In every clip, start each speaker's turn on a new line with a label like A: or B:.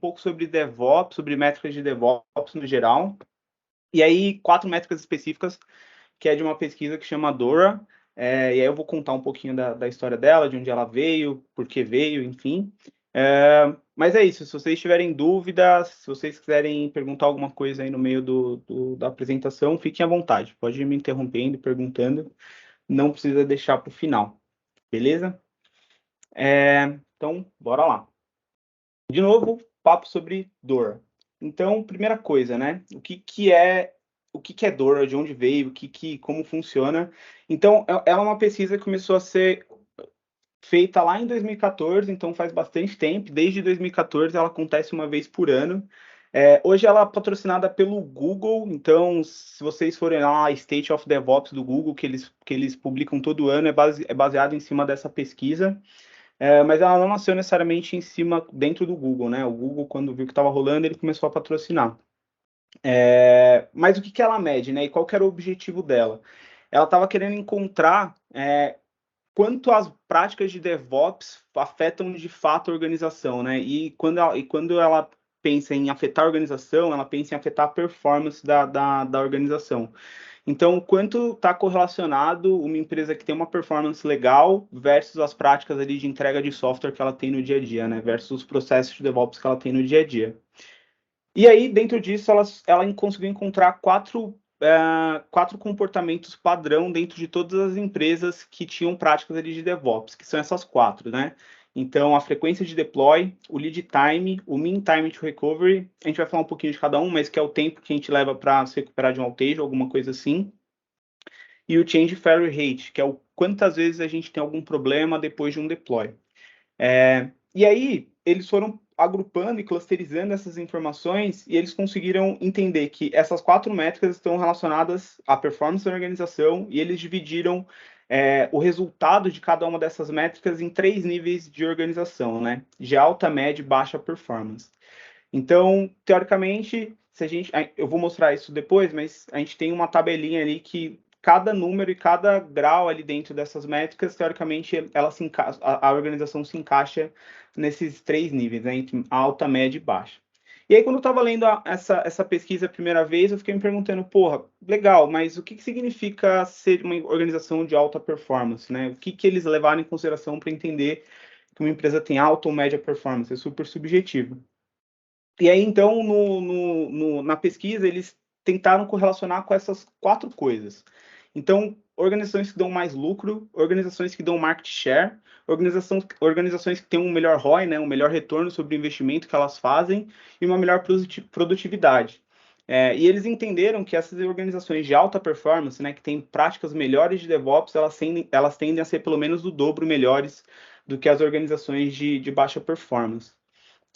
A: pouco sobre DevOps, sobre métricas de DevOps no geral. E aí, 4 métricas específicas, que é de uma pesquisa que chama Dora. E aí eu vou contar um pouquinho da história dela, de onde ela veio, por que veio, enfim. Mas é isso, se vocês tiverem dúvidas, se vocês quiserem perguntar alguma coisa aí no meio da apresentação, fiquem à vontade. Pode ir me interrompendo, perguntando. Não precisa deixar para o final, beleza? Então, bora lá. De novo, papo sobre Dora. Então, primeira coisa, né? O que é Dora? De onde veio? Como funciona? Então, ela é uma pesquisa que começou a ser feita lá em 2014, então faz bastante tempo. Desde 2014, ela acontece uma vez por ano. Hoje ela é patrocinada pelo Google, então se vocês forem lá, State of DevOps do Google, que eles publicam todo ano, é baseado em cima dessa pesquisa. Mas ela não nasceu necessariamente em cima, dentro do Google, né? O Google, quando viu que estava rolando, ele começou a patrocinar. Mas o que ela mede, né? E qual que era o objetivo dela? Ela estava querendo encontrar quanto as práticas de DevOps afetam de fato a organização, né? E quando ela pensa em afetar a organização, ela pensa em afetar a performance da organização. Então, quanto está correlacionado uma empresa que tem uma performance legal versus as práticas ali de entrega de software que ela tem no dia a dia, né? Versus os processos de DevOps que ela tem no dia a dia. E aí, dentro disso, ela conseguiu encontrar quatro comportamentos padrão dentro de todas as empresas que tinham práticas ali de DevOps, que são essas quatro, né? Então, a frequência de deploy, o lead time, o mean time to recovery, a gente vai falar um pouquinho de cada um, mas que é o tempo que a gente leva para se recuperar de um outage, alguma coisa assim. E o change failure rate, que é o quantas vezes a gente tem algum problema depois de um deploy. E aí, eles foram agrupando e clusterizando essas informações e eles conseguiram entender que essas 4 métricas estão relacionadas à performance da organização e eles dividiram o resultado de cada uma dessas métricas em 3 níveis de organização, né? De alta, média e baixa performance. Então, teoricamente, eu vou mostrar isso depois, mas a gente tem uma tabelinha ali que cada número e cada grau ali dentro dessas métricas, teoricamente, a organização se encaixa nesses 3 níveis, né, entre alta, média e baixa. E aí, quando eu estava lendo essa pesquisa a primeira vez, eu fiquei me perguntando, porra, legal, mas o que significa ser uma organização de alta performance, né? O que eles levaram em consideração para entender que uma empresa tem alta ou média performance? É super subjetivo. E aí, então, na pesquisa, eles tentaram correlacionar com essas 4 coisas. Então, organizações que dão mais lucro, organizações que dão market share, organizações que têm um melhor ROI, né, um melhor retorno sobre o investimento que elas fazem e uma melhor produtividade. E eles entenderam que essas organizações de alta performance, né, que têm práticas melhores de DevOps, elas tendem a ser pelo menos o dobro melhores do que as organizações de baixa performance.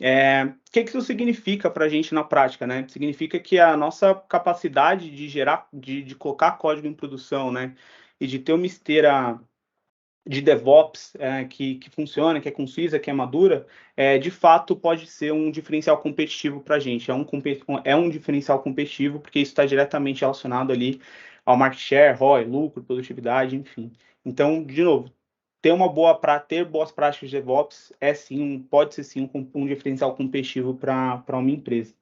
A: O que isso significa para a gente na prática, né? Significa que a nossa capacidade de gerar, de colocar código em produção, né? E de ter uma esteira de DevOps que funciona, que é concisa, que é madura, de fato pode ser um diferencial competitivo para a gente. É um diferencial competitivo porque isso está diretamente relacionado ali ao market share, ROI, lucro, produtividade, enfim. Então, de novo, ter boas práticas de DevOps pode ser sim um diferencial competitivo para uma empresa.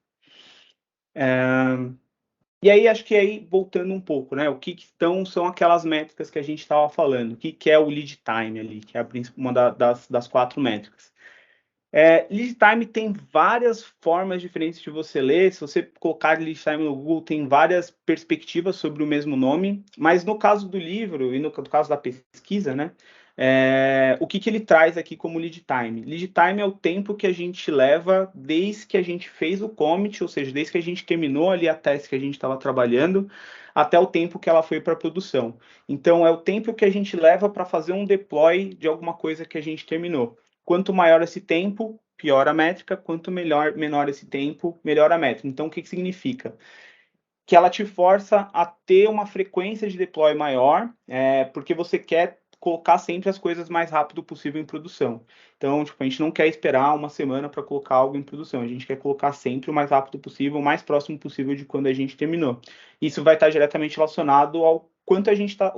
A: E aí, acho que aí, voltando um pouco, né? São aquelas métricas que a gente estava falando. O que é o lead time ali, que é uma das 4 métricas. Lead time tem várias formas diferentes de você ler. Se você colocar lead time no Google, tem várias perspectivas sobre o mesmo nome. Mas no caso do livro e no caso da pesquisa, né? O que ele traz aqui como lead time? Lead time é o tempo que a gente leva desde que a gente fez o commit, ou seja, desde que a gente terminou ali a task que a gente estava trabalhando, até o tempo que ela foi para produção. Então, é o tempo que a gente leva para fazer um deploy de alguma coisa que a gente terminou. Quanto maior esse tempo, pior a métrica. Quanto menor esse tempo, melhor a métrica. Então, o que significa? Que ela te força a ter uma frequência de deploy maior, porque você quer colocar sempre as coisas mais rápido possível em produção. Então, tipo, a gente não quer esperar uma semana para colocar algo em produção, a gente quer colocar sempre o mais rápido possível, o mais próximo possível de quando a gente terminou. Isso vai estar diretamente relacionado ao quanto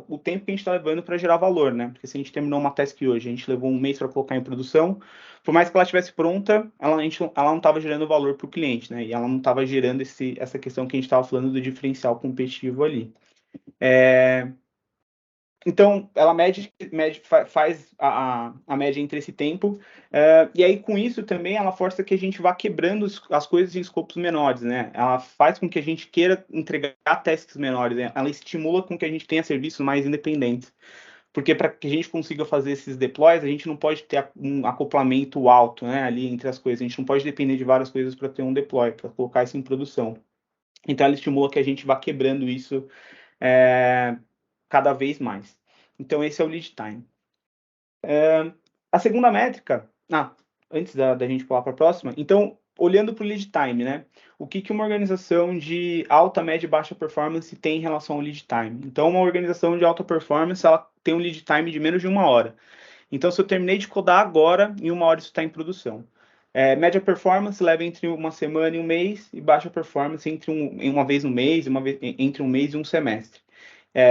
A: o tempo que a gente está levando para gerar valor, né? Porque se a gente terminou uma task hoje, a gente levou um mês para colocar em produção, por mais que ela estivesse pronta, ela não estava gerando valor para o cliente, né? E ela não estava gerando essa questão que a gente estava falando do diferencial competitivo ali. Então, ela faz a média entre esse tempo, e aí com isso também ela força que a gente vá quebrando as coisas em escopos menores, né? Ela faz com que a gente queira entregar tasks menores, né? Ela estimula com que a gente tenha serviços mais independentes. Porque para que a gente consiga fazer esses deploys, a gente não pode ter um acoplamento alto, né, ali entre as coisas. A gente não pode depender de várias coisas para ter um deploy, para colocar isso em produção. Então, ela estimula que a gente vá quebrando isso cada vez mais. Então, esse é o lead time. A segunda métrica, antes da gente pular para a próxima, então, olhando para o lead time, né? O que uma organização de alta, média e baixa performance tem em relação ao lead time? Então, uma organização de alta performance, ela tem um lead time de menos de 1 hora. Então, se eu terminei de codar agora, em 1 hora isso está em produção. Média performance leva entre uma semana e um mês, e baixa performance entre uma vez no mês, entre um mês e um semestre.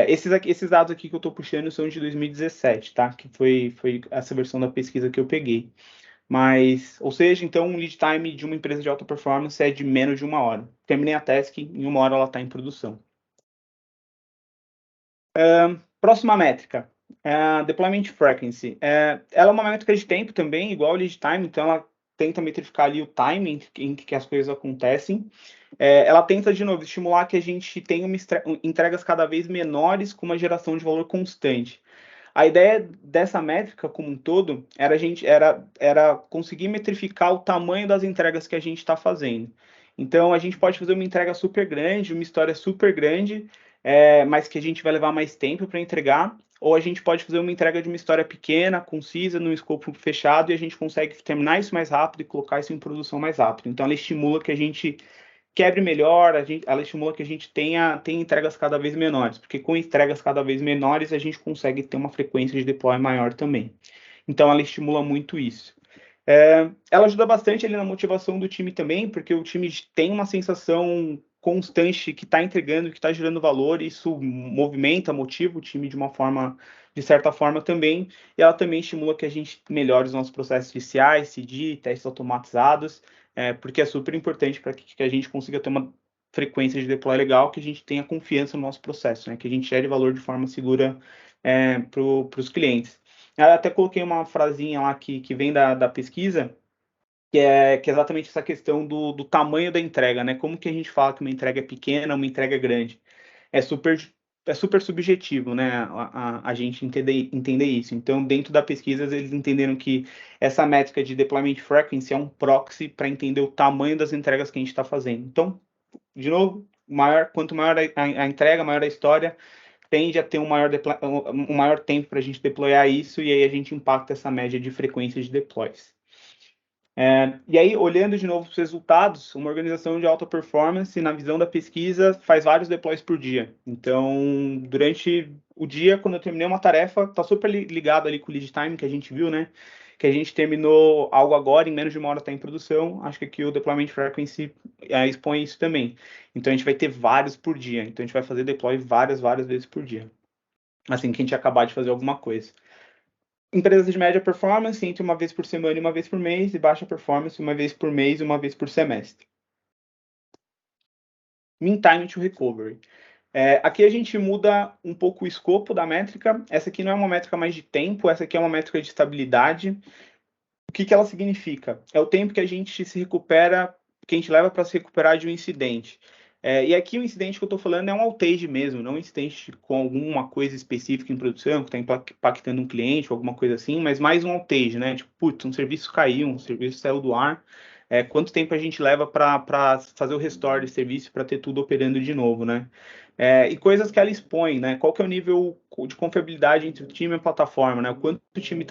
A: Esses dados aqui que eu estou puxando são de 2017, tá? Que foi essa versão da pesquisa que eu peguei. Mas, ou seja, então, um lead time de uma empresa de alta performance é de menos de 1 hora. Terminei a task, em 1 hora ela está em produção. Próxima métrica, Deployment Frequency. Ela é uma métrica de tempo também, igual o lead time, então ela tenta metrificar ali o timing em que as coisas acontecem. Ela tenta, de novo, estimular que a gente tenha entregas cada vez menores com uma geração de valor constante. A ideia dessa métrica como um todo era conseguir metrificar o tamanho das entregas que a gente está fazendo. Então, a gente pode fazer uma entrega super grande, uma história super grande, mas que a gente vai levar mais tempo para entregar, ou a gente pode fazer uma entrega de uma história pequena, concisa, num escopo fechado, e a gente consegue terminar isso mais rápido e colocar isso em produção mais rápido. Então, ela estimula que a gente quebre melhor, ela estimula que a gente tenha entregas cada vez menores, porque com entregas cada vez menores a gente consegue ter uma frequência de deploy maior também. Então ela estimula muito isso. Ela ajuda bastante ali na motivação do time também, porque o time tem uma sensação constante que está entregando, que está gerando valor, e isso movimenta, motiva o time de uma forma, de certa forma também, e ela também estimula que a gente melhore os nossos processos de CI, CD, testes automatizados, porque é super importante para que a gente consiga ter uma frequência de deploy legal, que a gente tenha confiança no nosso processo, né, que a gente gere valor de forma segura para os clientes. Eu até coloquei uma frasinha lá que vem da pesquisa, que é exatamente essa questão do tamanho da entrega, né? Como que a gente fala que uma entrega é pequena, uma entrega é grande? É super, é super subjetivo, né? A gente entender isso. Então, dentro da pesquisa, eles entenderam que essa métrica de deployment frequency é um proxy para entender o tamanho das entregas que a gente está fazendo. Então, de novo, quanto maior a entrega, maior a história, tende a ter um maior tempo para a gente deployar isso, e aí a gente impacta essa média de frequência de deploys. E aí, olhando de novo para os resultados, uma organização de alta performance, na visão da pesquisa, faz vários deploys por dia. Então, durante o dia, quando eu terminei uma tarefa, está super ligado ali com o lead time que a gente viu, né? Que a gente terminou algo agora, em menos de 1 hora está em produção. Acho que aqui o deployment frequency expõe isso também. Então, a gente vai ter vários por dia. Então, a gente vai fazer deploy várias vezes por dia. Assim que a gente acabar de fazer alguma coisa. Empresas de média performance, entre uma vez por semana e uma vez por mês, e baixa performance, uma vez por mês e uma vez por semestre. Mean time to recovery. Aqui a gente muda um pouco o escopo da métrica. Essa aqui não é uma métrica mais de tempo, essa aqui é uma métrica de estabilidade. O que ela significa? É o tempo que a gente se recupera, que a gente leva para se recuperar de um incidente. E aqui o incidente que eu estou falando é um outage mesmo, não um incidente com alguma coisa específica em produção, que está impactando um cliente ou alguma coisa assim, mas mais um outage, né? Tipo, putz, um serviço caiu, um serviço saiu do ar. Quanto tempo a gente leva para fazer o restore do serviço, para ter tudo operando de novo, né? E coisas que ela expõe, né? Qual que é o nível de confiabilidade entre o time e a plataforma, né? O quanto o time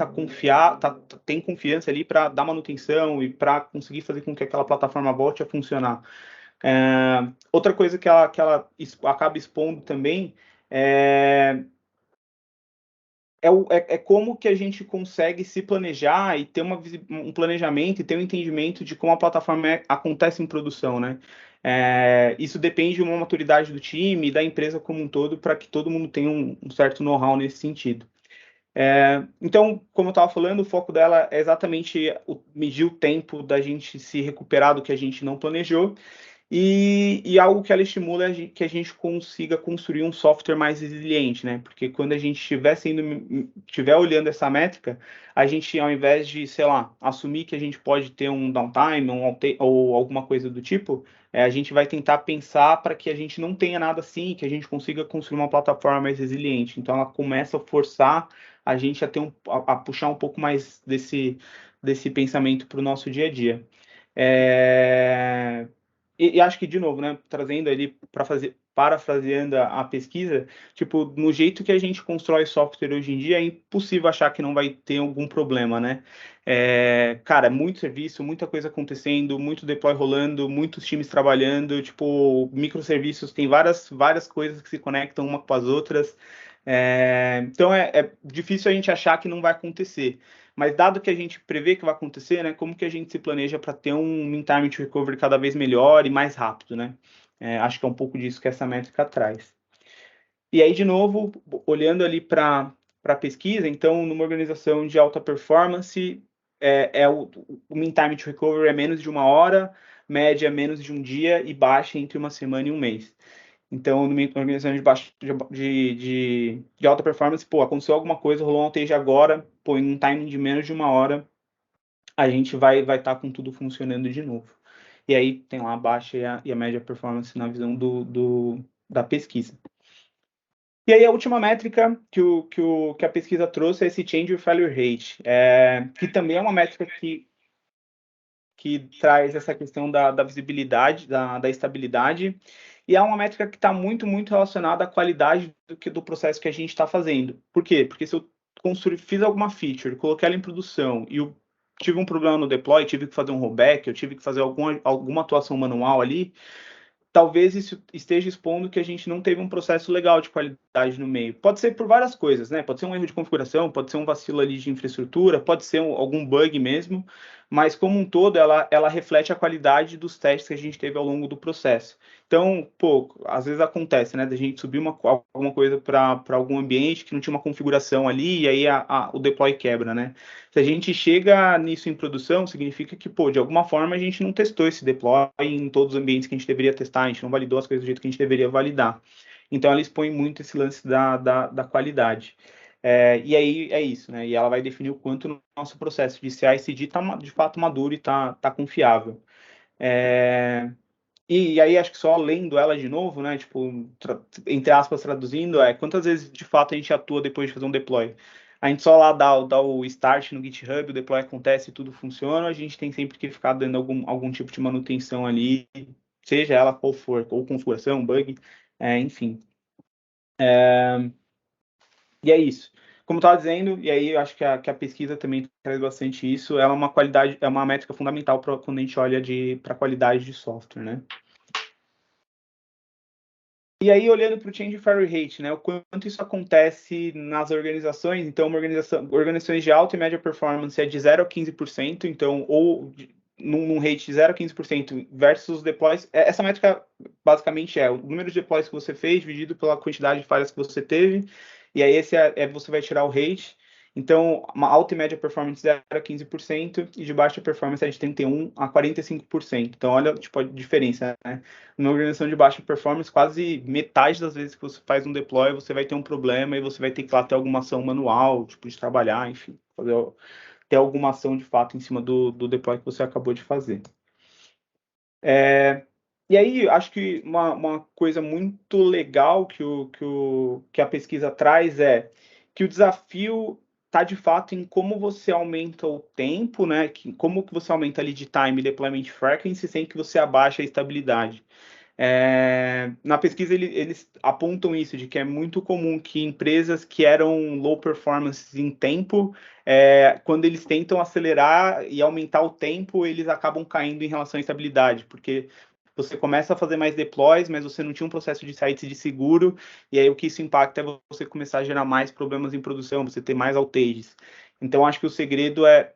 A: tem confiança ali para dar manutenção e para conseguir fazer com que aquela plataforma volte a funcionar. Outra coisa que ela acaba expondo também é como que a gente consegue se planejar e ter um planejamento e ter um entendimento de como a plataforma acontece em produção, né? Isso depende de uma maturidade do time e da empresa como um todo, para que todo mundo tenha um certo know-how nesse sentido. Então, como eu estava falando, o foco dela é exatamente medir o tempo da gente se recuperar do que a gente não planejou, e algo que ela estimula é que a gente consiga construir um software mais resiliente, né? Porque quando a gente estiver olhando essa métrica, a gente, ao invés de, sei lá, assumir que a gente pode ter um downtime ou alguma coisa do tipo, a gente vai tentar pensar para que a gente não tenha nada assim, que a gente consiga construir uma plataforma mais resiliente. Então, ela começa a forçar a gente a puxar um pouco mais desse pensamento para o nosso dia a dia. E acho que, de novo, né, trazendo ali parafraseando a pesquisa, tipo, no jeito que a gente constrói software hoje em dia, é impossível achar que não vai ter algum problema, né? Cara, muito serviço, muita coisa acontecendo, muito deploy rolando, muitos times trabalhando, tipo, microserviços, tem várias coisas que se conectam uma com as outras. Então é difícil a gente achar que não vai acontecer. Mas dado que a gente prevê que vai acontecer, né, como que a gente se planeja para ter um mean time to recovery cada vez melhor e mais rápido, né? Acho que é um pouco disso que essa métrica traz. E aí, de novo, olhando ali para a pesquisa, então, numa organização de alta performance, o mean time to recovery é menos de 1 hora, média menos de um dia e baixa entre 1 semana e um mês. Então, numa organização de alta performance, pô, aconteceu alguma coisa, rolou um outage agora, pô, em um timing de menos de 1 hora, a gente vai estar com tudo funcionando de novo. E aí tem lá a baixa e a média performance na visão da pesquisa. E aí a última métrica que a pesquisa trouxe é esse Change Failure Rate, que também é uma métrica que traz essa questão da visibilidade, da estabilidade, e é uma métrica que está muito relacionada à qualidade do processo que a gente está fazendo. Por quê? Porque se eu fiz alguma feature, coloquei ela em produção e eu tive um problema no deploy, tive que fazer um rollback, eu tive que fazer alguma atuação manual ali, talvez isso esteja expondo que a gente não teve um processo legal de qualidade no meio. Pode ser por várias coisas, né? Pode ser um erro de configuração, pode ser um vacilo ali de infraestrutura, pode ser algum bug mesmo, mas como um todo, ela reflete a qualidade dos testes que a gente teve ao longo do processo. Então, pô, às vezes acontece, né, da gente subir alguma coisa para algum ambiente que não tinha uma configuração ali, e aí o deploy quebra, né? Se a gente chega nisso em produção, significa que, pô, de alguma forma a gente não testou esse deploy em todos os ambientes que a gente deveria testar, a gente não validou as coisas do jeito que a gente deveria validar. Então, ela expõe muito esse lance da qualidade. E aí é isso, né? E ela vai definir o quanto o nosso processo de CI/CD está de fato maduro e tá confiável. E aí acho que só lendo ela de novo, né? Tipo, entre aspas, traduzindo, quantas vezes de fato a gente atua depois de fazer um deploy? A gente só lá dá o start no GitHub, o deploy acontece e tudo funciona, a gente tem sempre que ficar dando algum tipo de manutenção ali, seja ela qual for, ou configuração, bug, enfim. E é isso. Como eu estava dizendo, e aí eu acho que a pesquisa também traz bastante isso, ela é uma qualidade, é uma métrica fundamental quando a gente olha para a qualidade de software, né? E aí, olhando para o Change Failure Rate, né, o quanto isso acontece nas organizações, então, organizações de alta e média performance é de 0 a 15%, então, num rate de 0 a 15% versus deploys, essa métrica basicamente é o número de deploys que você fez dividido pela quantidade de falhas que você teve, e aí você vai tirar o rate. Então, uma alta e média performance de 0 a 15% e de baixa performance é de 31 a 45%. Então, olha tipo, a diferença, né? Numa organização de baixa performance, quase metade das vezes que você faz um deploy, você vai ter um problema e você vai ter que lá ter alguma ação manual, tipo, de trabalhar, enfim, ter alguma ação de fato em cima do deploy que você acabou de fazer. E aí, acho que uma coisa muito legal que a pesquisa traz é que o desafio está de fato em como você aumenta o tempo, né? Como que você aumenta a lead time e deployment frequency sem que você abaixe a estabilidade. Na pesquisa, eles apontam isso, de que é muito comum que empresas que eram low performance em tempo, quando eles tentam acelerar e aumentar o tempo, eles acabam caindo em relação à estabilidade, porque você começa a fazer mais deploys, mas você não tinha um processo de CI/CD seguro, e aí o que isso impacta é você começar a gerar mais problemas em produção, você ter mais outages. Então, acho que o segredo é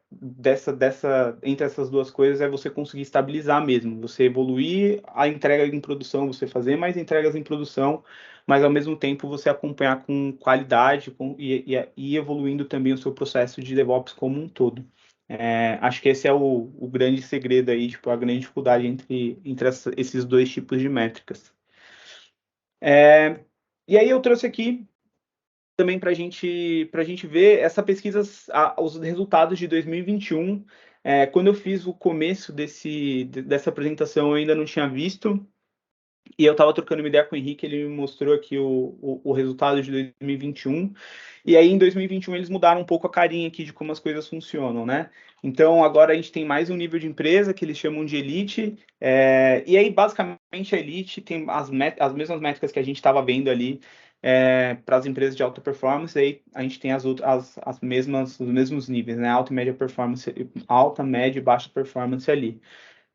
A: entre essas duas coisas é você conseguir estabilizar mesmo, você evoluir a entrega em produção, você fazer mais entregas em produção, mas ao mesmo tempo você acompanhar com qualidade e evoluindo também o seu processo de DevOps como um todo. Acho que esse é o grande segredo aí, tipo, a grande dificuldade entre esses dois tipos de métricas. E aí eu trouxe aqui também para a gente ver essa pesquisa, os resultados de 2021. Quando eu fiz o começo dessa apresentação, eu ainda não tinha visto, e eu estava trocando uma ideia com o Henrique, ele me mostrou aqui o resultado de 2021, e aí em 2021 eles mudaram um pouco a carinha aqui de como as coisas funcionam, né? Então agora a gente tem mais um nível de empresa que eles chamam de Elite, e aí basicamente a Elite tem as mesmas métricas que a gente estava vendo ali para as empresas de alta performance, aí a gente tem as mesmas, os mesmos níveis, né? Alta e média performance, alta, média e baixa performance ali.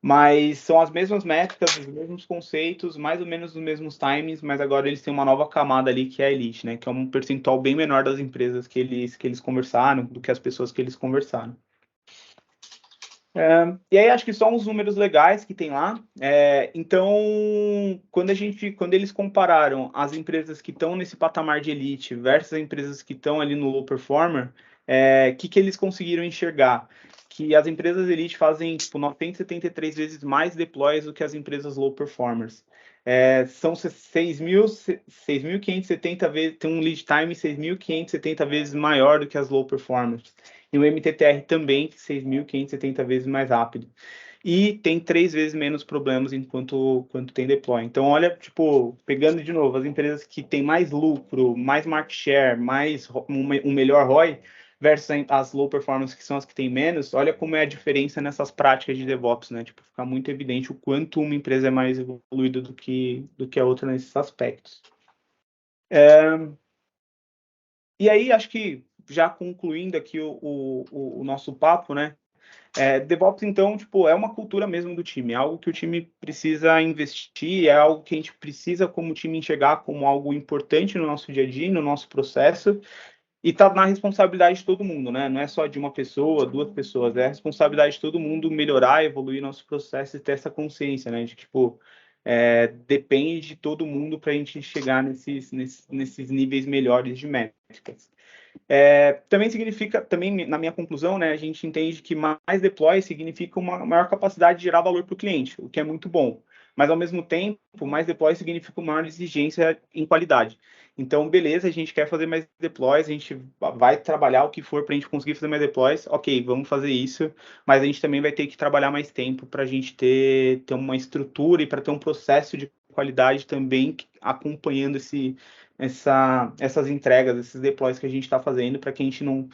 A: Mas são as mesmas métricas, os mesmos conceitos, mais ou menos os mesmos times, mas agora eles têm uma nova camada ali que é a Elite, né? Que é um percentual bem menor das empresas que eles conversaram do que as pessoas que eles conversaram. E aí acho que só uns números legais que tem lá. Então, quando eles compararam as empresas que estão nesse patamar de elite versus as empresas que estão ali no low performer, que eles conseguiram enxergar? Que as empresas elite fazem tipo 973 vezes mais deploys do que as empresas low performers. São 6.570 vezes, tem um lead time 6.570 vezes maior do que as low performers. E o MTTR também 6.570 vezes mais rápido. E tem 3 vezes menos problemas enquanto tem deploy. Então, olha, tipo, pegando de novo, as empresas que têm mais lucro, mais market share, um melhor ROI, versus as low performance, que são as que têm menos, olha como é a diferença nessas práticas de DevOps, né? Tipo, fica muito evidente o quanto uma empresa é mais evoluída do que a outra nesses aspectos. E aí, acho que já concluindo aqui o nosso papo, né? DevOps, então, tipo, é uma cultura mesmo do time, é algo que o time precisa investir, é algo que a gente precisa, como time, enxergar como algo importante no nosso dia a dia, no nosso processo, e tá na responsabilidade de todo mundo, né? Não é só de uma pessoa, duas pessoas, é a responsabilidade de todo mundo melhorar, evoluir nosso processo e ter essa consciência, né? De, tipo, depende de todo mundo para a gente chegar nesses níveis melhores de métricas. Também significa, também na minha conclusão, né, a gente entende que mais deploy significa uma maior capacidade de gerar valor para o cliente, o que é muito bom. Mas, ao mesmo tempo, mais deploy significa uma maior exigência em qualidade. Então, beleza, a gente quer fazer mais deploys, a gente vai trabalhar o que for para a gente conseguir fazer mais deploys, ok, vamos fazer isso, mas a gente também vai ter que trabalhar mais tempo para a gente ter uma estrutura e para ter um processo de qualidade também acompanhando essas entregas, esses deploys que a gente está fazendo, para que a gente não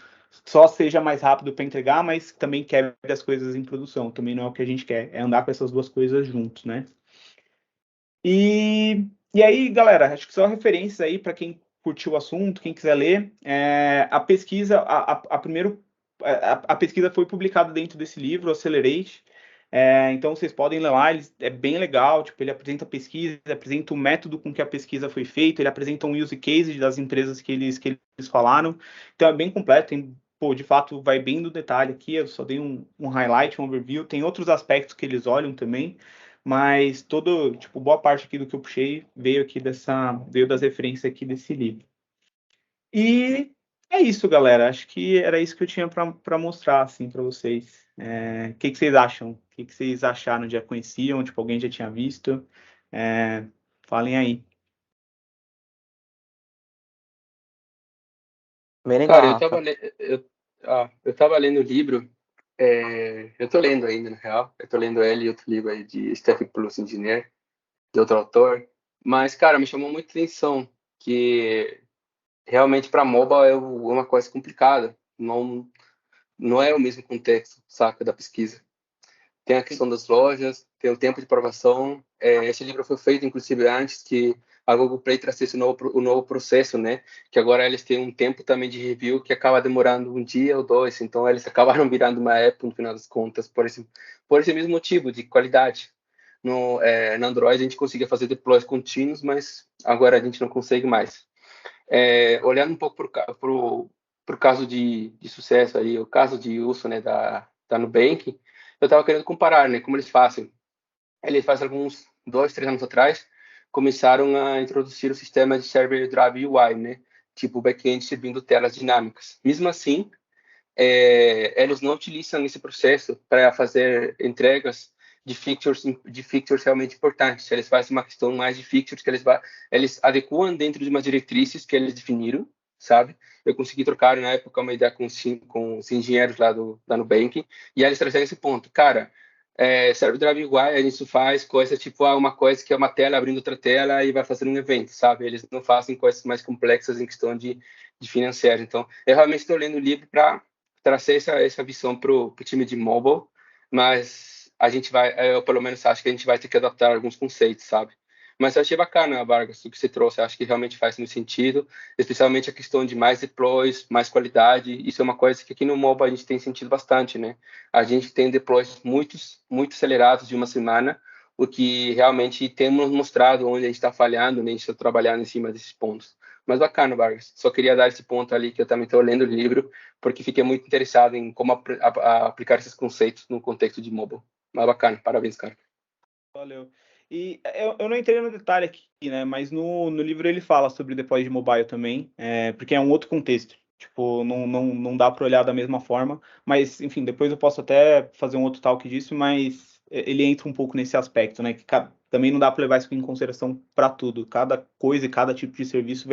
A: só seja mais rápido para entregar, mas também quebre as coisas em produção. Também não é o que a gente quer, é andar com essas duas coisas juntos, né? E aí, galera, acho que só referências aí para quem curtiu o assunto, quem quiser ler. A pesquisa, a pesquisa foi publicada dentro desse livro, Accelerate. Então vocês podem ler lá, é bem legal, tipo, ele apresenta a pesquisa, ele apresenta o método com que a pesquisa foi feita, ele apresenta um use case das empresas que eles falaram. Então é bem completo, pô, de fato vai bem no detalhe aqui, eu só dei um highlight, um overview, tem outros aspectos que eles olham também, mas tipo, boa parte aqui do que eu puxei veio das referências aqui desse livro. E é isso, galera. Acho que era isso que eu tinha para mostrar, assim, para vocês. O que vocês acham? O que vocês acharam? Já conheciam? Tipo, alguém já tinha visto? Falem aí.
B: Bem
C: Cara,
B: legal, Rafa.
C: eu tava lendo o livro, eu tô lendo ainda, na real. Eu tô lendo ele e outro livro aí de Stephen Plus Engineer, de outro autor. Mas, cara, me chamou muita atenção que realmente para mobile é uma coisa complicada. Não é o mesmo contexto, saca, da pesquisa. Tem a questão das lojas, tem o tempo de aprovação. Esse livro foi feito, inclusive, antes que a Google Play trouxesse o novo processo, né? Que agora eles têm um tempo também de review que acaba demorando um dia ou dois. Então, eles acabaram virando uma app, no final das contas, por esse mesmo motivo, de qualidade. No Android, a gente conseguia fazer deploys contínuos, mas agora a gente não consegue mais. Olhando um pouco para por caso de sucesso aí, o caso de uso, né, da Nubank, eu estava querendo comparar, né, como eles fazem. Eles fazem alguns 2, 3 anos atrás, começaram a introduzir o sistema de Server Drive UI, né, tipo o back-end servindo telas dinâmicas. Mesmo assim, eles não utilizam esse processo para fazer entregas de features realmente importantes. Eles fazem uma questão mais de features que eles adequam dentro de umas diretrizes que eles definiram, sabe? Eu consegui trocar na época uma ideia com os engenheiros lá da Nubank e eles trazeram esse ponto. Cara, Server Drive UI, a gente faz coisa tipo uma coisa que é uma tela abrindo outra tela e vai fazer um evento, sabe? Eles não fazem coisas mais complexas em questão de financeiro. Então, eu realmente estou lendo o livro para trazer essa visão para o time de mobile, mas a gente eu pelo menos acho que a gente vai ter que adaptar alguns conceitos, sabe? Mas eu achei bacana, Vargas, o que você trouxe, eu acho que realmente faz muito sentido, especialmente a questão de mais deploys, mais qualidade, isso é uma coisa que aqui no mobile a gente tem sentido bastante, né? A gente tem deploys muito acelerados de uma semana, o que realmente temos mostrado onde a gente está falhando, né? A gente está trabalhando em cima desses pontos. Mas bacana, Vargas. Só queria dar esse ponto ali que eu também estou lendo o livro, porque fiquei muito interessado em como aplicar esses conceitos no contexto de mobile. Mas bacana, parabéns, cara.
A: Valeu. E eu não entrei no detalhe aqui, né? Mas no livro ele fala sobre deploy de mobile também, porque é um outro contexto. Tipo, não dá para olhar da mesma forma. Mas, enfim, depois eu posso até fazer um outro talk disso, mas ele entra um pouco nesse aspecto, né? Que também não dá para levar isso em consideração para tudo. Cada coisa e cada tipo de serviço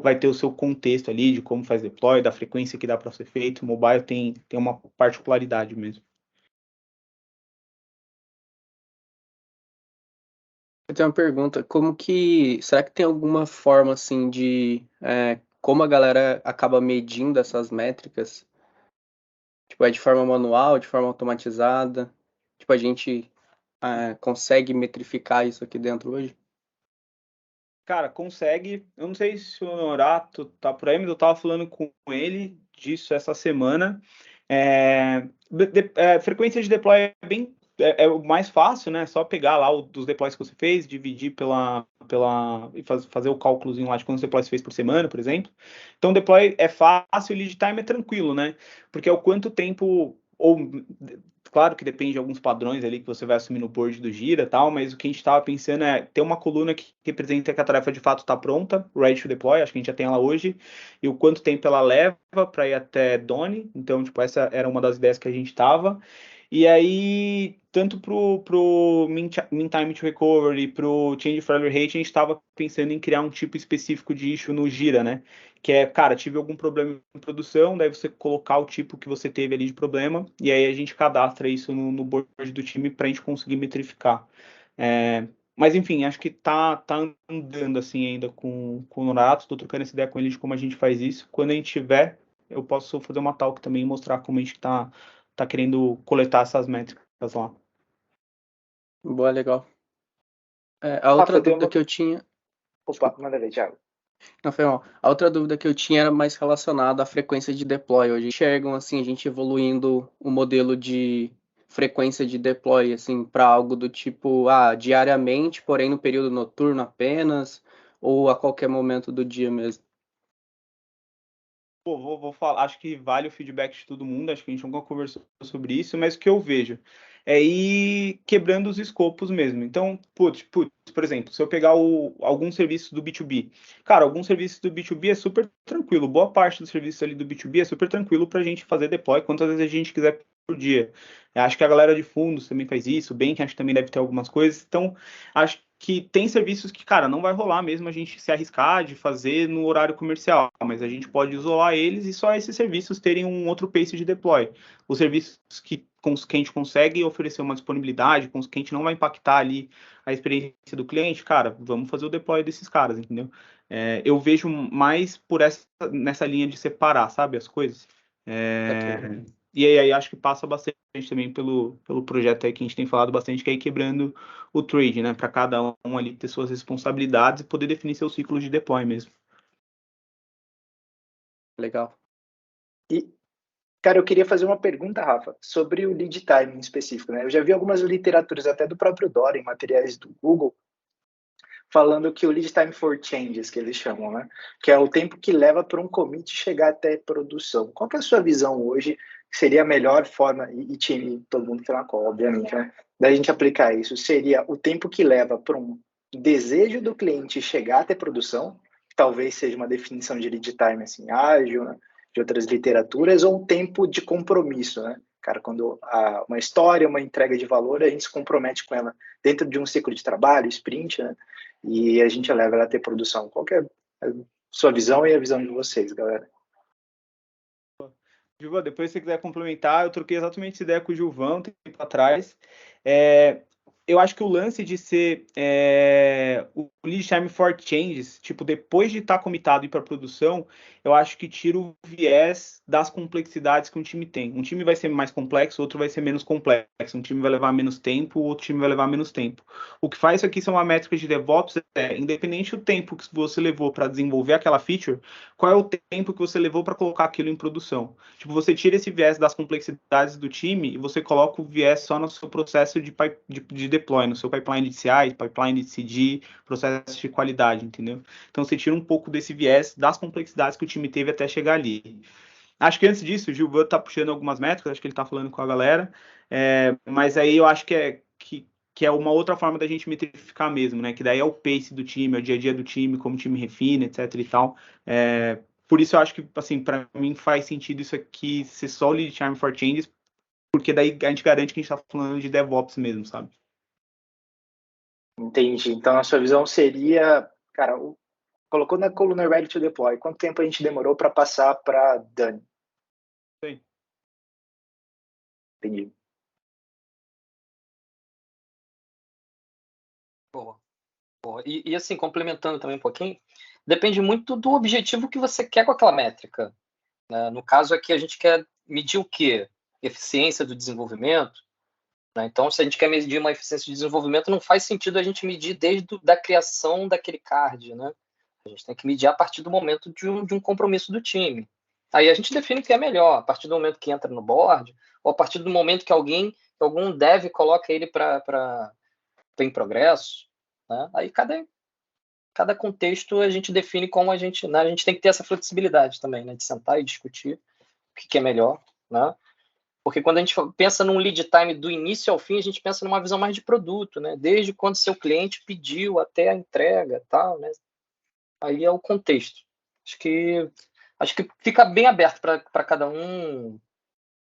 A: vai ter o seu contexto ali, de como faz deploy, da frequência que dá para ser feito. O mobile tem uma particularidade mesmo.
B: Eu tenho uma pergunta, será que tem alguma forma, assim, como a galera acaba medindo essas métricas? Tipo, é de forma manual, de forma automatizada? Tipo, a gente consegue metrificar isso aqui dentro hoje?
A: Cara, consegue. Eu não sei se o Honorato tá por aí, mas eu tava falando com ele disso essa semana. Frequência de deploy é o mais fácil, né? Só pegar lá dos deploys que você fez, dividir e fazer o cálculozinho lá de quantos deploys você fez por semana, por exemplo. Então, deploy é fácil e lead time é tranquilo, né? Porque é o quanto tempo, ou claro que depende de alguns padrões ali que você vai assumir no board do Gira e tal, mas o que a gente estava pensando é ter uma coluna que representa que a tarefa de fato está pronta, ready to deploy, acho que a gente já tem ela hoje, e o quanto tempo ela leva para ir até Done. Então, tipo, essa era uma das ideias que a gente estava. E aí, tanto pro mean time to recovery e pro change failure rate, a gente estava pensando em criar um tipo específico de issue no Gira, né? Que é, cara, tive algum problema em produção, daí você colocar o tipo que você teve ali de problema, e aí a gente cadastra isso no board do time para a gente conseguir metrificar. Mas enfim, acho que tá andando assim ainda com o Norato, tô trocando essa ideia com ele de como a gente faz isso. Quando a gente tiver, eu posso fazer uma talk também e mostrar como a gente tá querendo coletar essas métricas lá.
B: Boa, legal. A outra
D: Rafa, eu tenho
B: dúvida
D: uma.
B: que eu tinha...
D: Opa, manda ver, Thiago.
B: Não, foi mal. A outra dúvida que eu tinha era mais relacionada à frequência de deploy. Hoje enxergam, assim, a gente evoluindo o modelo de frequência de deploy, assim, para algo do tipo, diariamente, porém no período noturno apenas, ou a qualquer momento do dia mesmo.
A: Pô, vou falar, acho que vale o feedback de todo mundo, acho que a gente nunca conversou sobre isso, mas o que eu vejo é ir quebrando os escopos mesmo. Então, por exemplo, se eu pegar algum serviço do B2B, cara, alguns serviços do B2B é super tranquilo, boa parte dos serviços ali do B2B é super tranquilo para a gente fazer deploy quantas vezes a gente quiser por dia. Eu acho que a galera de fundos também faz isso, o Bank acho que também deve ter algumas coisas, então acho que tem serviços que, cara, não vai rolar mesmo a gente se arriscar de fazer no horário comercial, mas a gente pode isolar eles e só esses serviços terem um outro pace de deploy. Os serviços com os que a gente consegue oferecer uma disponibilidade, com os que a gente não vai impactar ali a experiência do cliente, cara, vamos fazer o deploy desses caras, entendeu? Eu vejo mais nessa linha de separar, sabe, as coisas. E aí acho que passa bastante também pelo projeto aí que a gente tem falado bastante, que é ir quebrando o trade, né? Para cada um ali ter suas responsabilidades e poder definir seu ciclo de deploy mesmo.
B: Legal.
D: E, cara, eu queria fazer uma pergunta, Rafa, sobre o lead time em específico, né? Eu já vi algumas literaturas até do próprio Dora, em materiais do Google, falando que o lead time for changes, que eles chamam, né? Que é o tempo que leva para um commit chegar até produção. Qual que é a sua visão hoje? Que seria a melhor forma, e time, todo mundo tem uma call, obviamente, né? Da gente aplicar isso, seria o tempo que leva para um desejo do cliente chegar até produção, que talvez seja uma definição de lead time assim, ágil, né? De outras literaturas, ou um tempo de compromisso, né? Cara, quando uma história, uma entrega de valor, a gente se compromete com ela dentro de um ciclo de trabalho, sprint, né? E a gente leva ela a ter produção. Qual que é a sua visão e a visão de vocês, galera?
A: Gilvan, depois se você quiser complementar, eu troquei exatamente essa ideia com o Gilvan um tempo atrás. Eu acho que o lance de ser o lead time for changes, tipo, depois de estar comitado e ir para produção, eu acho que tira o viés das complexidades que um time tem. Um time vai ser mais complexo, outro vai ser menos complexo. Um time vai levar menos tempo, outro time vai levar menos tempo. O que faz isso aqui são uma métrica de DevOps, independente do tempo que você levou para desenvolver aquela feature, qual é o tempo que você levou para colocar aquilo em produção. Tipo, você tira esse viés das complexidades do time e você coloca o viés só no seu processo de deploy, no seu pipeline de CI, pipeline de CD, processo de qualidade, entendeu? Então você tira um pouco desse viés das complexidades que o time teve até chegar ali. Acho que antes disso, o Gilvan tá puxando algumas métricas, acho que ele tá falando com a galera, mas aí eu acho que é uma outra forma da gente metrificar mesmo, né? Que daí é o pace do time, é o dia a dia do time, como o time refina, etc e tal. Por isso eu acho que, assim, para mim faz sentido isso aqui ser só o lead time for changes, porque daí a gente garante que a gente tá falando de DevOps mesmo, sabe?
D: Entendi. Então, a sua visão seria, cara, colocou na coluna Ready to Deploy, quanto tempo a gente demorou para passar para Done?
A: Sim.
D: Entendi.
E: Boa. Boa. E assim, complementando também um pouquinho, depende muito do objetivo que você quer com aquela métrica, né? No caso aqui, a gente quer medir o quê? Eficiência do desenvolvimento, né? Então, se a gente quer medir uma eficiência de desenvolvimento, não faz sentido a gente medir desde a criação daquele card, né? A gente tem que medir a partir do momento de um compromisso do time. Aí a gente define o que é melhor, a partir do momento que entra no board, ou a partir do momento que algum dev coloca ele para em progresso, né? Aí cada contexto a gente define como a gente tem que ter essa flexibilidade também, né? De sentar e discutir o que é melhor, né? Porque quando a gente pensa num lead time do início ao fim, a gente pensa numa visão mais de produto, né? Desde quando seu cliente pediu até a entrega, tal, né? Aí é o contexto. Acho que fica bem aberto para cada um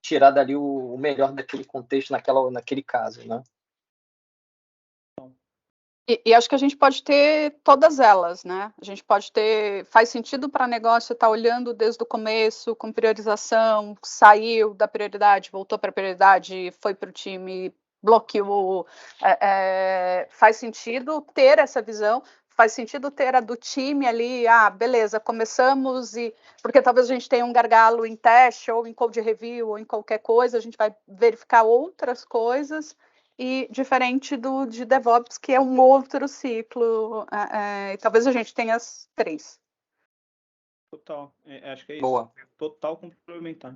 E: tirar dali o melhor daquele contexto naquele caso, né?
F: E acho que a gente pode ter todas elas, né? A gente pode ter, faz sentido para negócio estar olhando desde o começo, com priorização, saiu da prioridade, voltou para a prioridade, foi para o time, bloqueou. Faz sentido ter essa visão, faz sentido ter a do time ali, beleza, começamos, porque talvez a gente tenha um gargalo em teste, ou em code review, ou em qualquer coisa, a gente vai verificar outras coisas. E diferente de DevOps, que é um outro ciclo, talvez a gente tenha as três.
A: Total, acho que é isso.
E: Boa.
A: Total complementar.